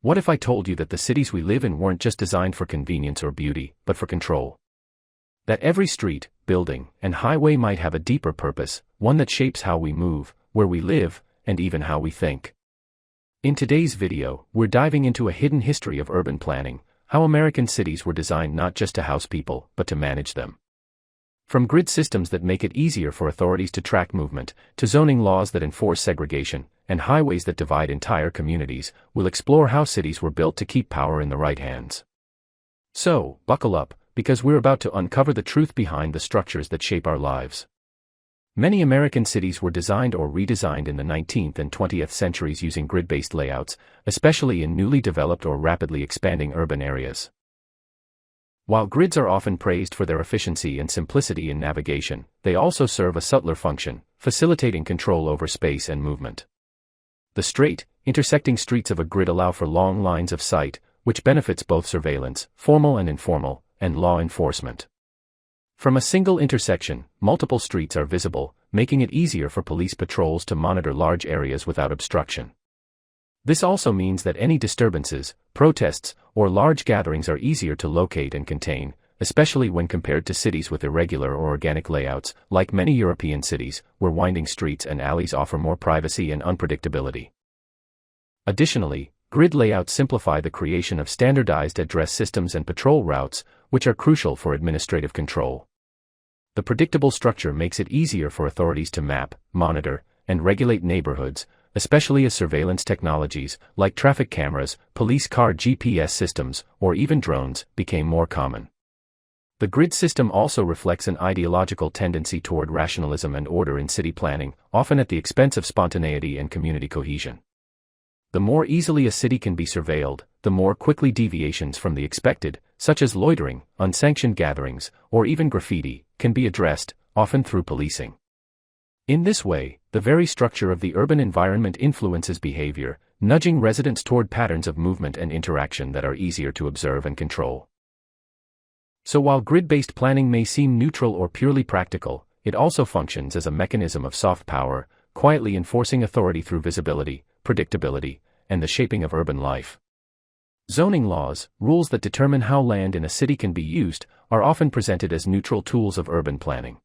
What if I told you that the cities we live in weren't just designed for convenience or beauty, but for control? That every street, building, and highway might have a deeper purpose, one that shapes how we move, where we live, and even how we think. In today's video, we're diving into a hidden history of urban planning, how American cities were designed not just to house people, but to manage them. From grid systems that make it easier for authorities to track movement, to zoning laws that enforce segregation, and highways that divide entire communities, we'll explore how cities were built to keep power in the right hands. So, buckle up, because we're about to uncover the truth behind the structures that shape our lives. Many American cities were designed or redesigned in the 19th and 20th centuries using grid-based layouts, especially in newly developed or rapidly expanding urban areas. While grids are often praised for their efficiency and simplicity in navigation, they also serve a subtler function, facilitating control over space and movement. The straight, intersecting streets of a grid allow for long lines of sight, which benefits both surveillance, formal and informal, and law enforcement. From a single intersection, multiple streets are visible, making it easier for police patrols to monitor large areas without obstruction. This also means that any disturbances, protests, or large gatherings are easier to locate and contain, especially when compared to cities with irregular or organic layouts, like many European cities, where winding streets and alleys offer more privacy and unpredictability. Additionally, grid layouts simplify the creation of standardized address systems and patrol routes, which are crucial for administrative control. The predictable structure makes it easier for authorities to map, monitor, and regulate neighborhoods, especially as surveillance technologies, like traffic cameras, police car GPS systems, or even drones, became more common. The grid system also reflects an ideological tendency toward rationalism and order in city planning, often at the expense of spontaneity and community cohesion. The more easily a city can be surveilled, the more quickly deviations from the expected, such as loitering, unsanctioned gatherings, or even graffiti, can be addressed, often through policing. In this way, the very structure of the urban environment influences behavior, nudging residents toward patterns of movement and interaction that are easier to observe and control. So while grid-based planning may seem neutral or purely practical, it also functions as a mechanism of soft power, quietly enforcing authority through visibility, predictability, and the shaping of urban life. Zoning laws, rules that determine how land in a city can be used, are often presented as neutral tools of urban planning.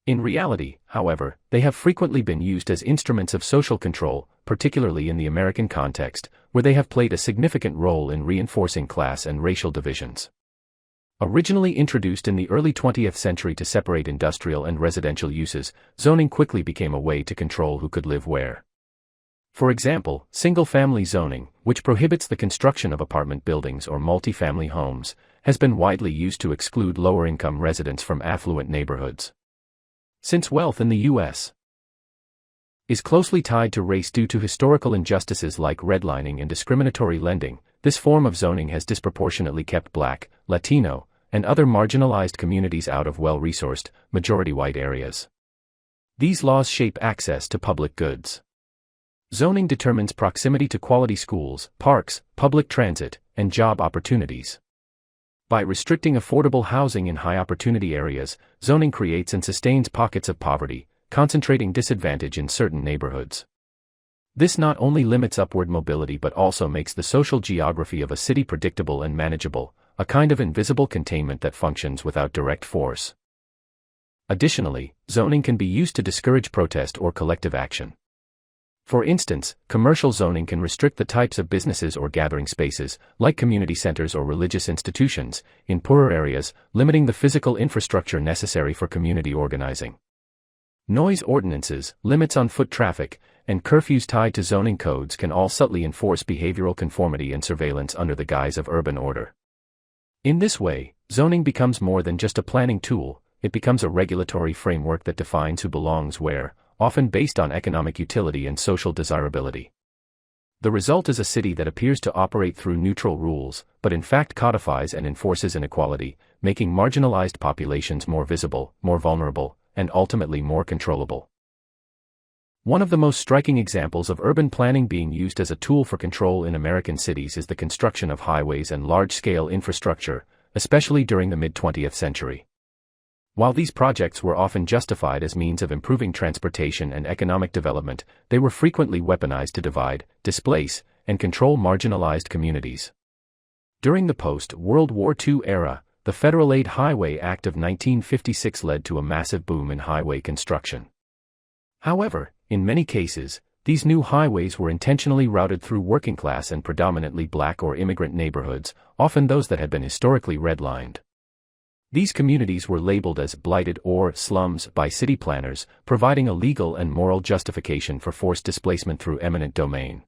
In reality, however, they have frequently been used as instruments of social control, particularly in the American context, where they have played a significant role in reinforcing class and racial divisions. Originally introduced in the early 20th century to separate industrial and residential uses, zoning quickly became a way to control who could live where. For example, single-family zoning, which prohibits the construction of apartment buildings or multi-family homes, has been widely used to exclude lower-income residents from affluent neighborhoods. Since wealth in the U.S. is closely tied to race due to historical injustices like redlining and discriminatory lending, this form of zoning has disproportionately kept Black, Latino, and other marginalized communities out of well-resourced, majority-white areas. These laws shape access to public goods. Zoning determines proximity to quality schools, parks, public transit, and job opportunities. By restricting affordable housing in high-opportunity areas, zoning creates and sustains pockets of poverty, concentrating disadvantage in certain neighborhoods. This not only limits upward mobility but also makes the social geography of a city predictable and manageable, a kind of invisible containment that functions without direct force. Additionally, zoning can be used to discourage protest or collective action. For instance, commercial zoning can restrict the types of businesses or gathering spaces, like community centers or religious institutions, in poorer areas, limiting the physical infrastructure necessary for community organizing. Noise ordinances, limits on foot traffic, and curfews tied to zoning codes can all subtly enforce behavioral conformity and surveillance under the guise of urban order. In this way, zoning becomes more than just a planning tool, it becomes a regulatory framework that defines who belongs where, often based on economic utility and social desirability. The result is a city that appears to operate through neutral rules, but in fact codifies and enforces inequality, making marginalized populations more visible, more vulnerable, and ultimately more controllable. One of the most striking examples of urban planning being used as a tool for control in American cities is the construction of highways and large-scale infrastructure, especially during the mid-20th century. While these projects were often justified as means of improving transportation and economic development, they were frequently weaponized to divide, displace, and control marginalized communities. During the post-World War II era, the Federal Aid Highway Act of 1956 led to a massive boom in highway construction. However, in many cases, these new highways were intentionally routed through working-class and predominantly black or immigrant neighborhoods, often those that had been historically redlined. These communities were labeled as blighted or slums by city planners, providing a legal and moral justification for forced displacement through eminent domain.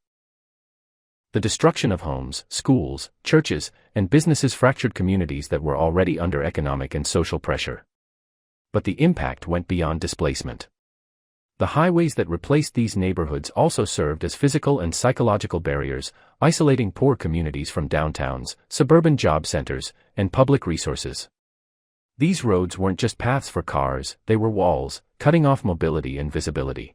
The destruction of homes, schools, churches, and businesses fractured communities that were already under economic and social pressure. But the impact went beyond displacement. The highways that replaced these neighborhoods also served as physical and psychological barriers, isolating poor communities from downtowns, suburban job centers, and public resources. These roads weren't just paths for cars, they were walls, cutting off mobility and visibility.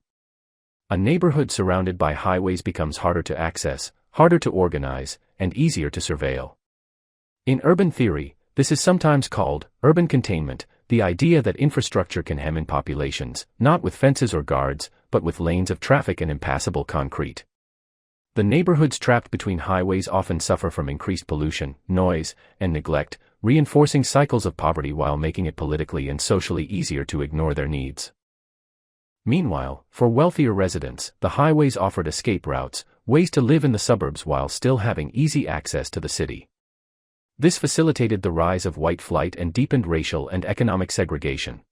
A neighborhood surrounded by highways becomes harder to access, harder to organize, and easier to surveil. In urban theory, this is sometimes called urban containment, the idea that infrastructure can hem in populations, not with fences or guards, but with lanes of traffic and impassable concrete. The neighborhoods trapped between highways often suffer from increased pollution, noise, and neglect, reinforcing cycles of poverty while making it politically and socially easier to ignore their needs. Meanwhile, for wealthier residents, the highways offered escape routes, ways to live in the suburbs while still having easy access to the city. This facilitated the rise of white flight and deepened racial and economic segregation.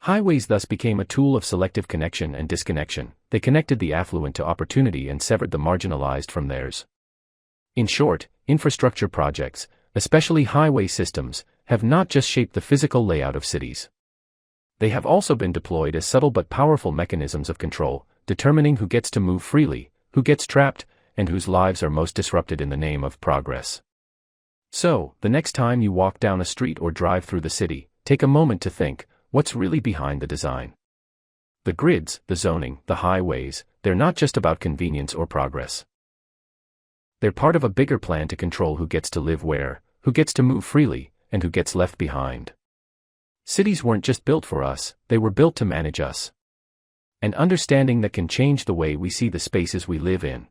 Highways thus became a tool of selective connection and disconnection. They connected the affluent to opportunity and severed the marginalized from theirs. In short, infrastructure projects, especially highway systems, have not just shaped the physical layout of cities. They have also been deployed as subtle but powerful mechanisms of control, determining who gets to move freely, who gets trapped, and whose lives are most disrupted in the name of progress. So, the next time you walk down a street or drive through the city, take a moment to think, what's really behind the design? The grids, the zoning, the highways, they're not just about convenience or progress. They're part of a bigger plan to control who gets to live where, who gets to move freely, and who gets left behind. Cities weren't just built for us, they were built to manage us. An understanding that can change the way we see the spaces we live in.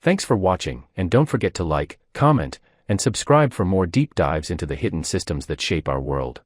Thanks for watching, and don't forget to like, comment, and subscribe for more deep dives into the hidden systems that shape our world.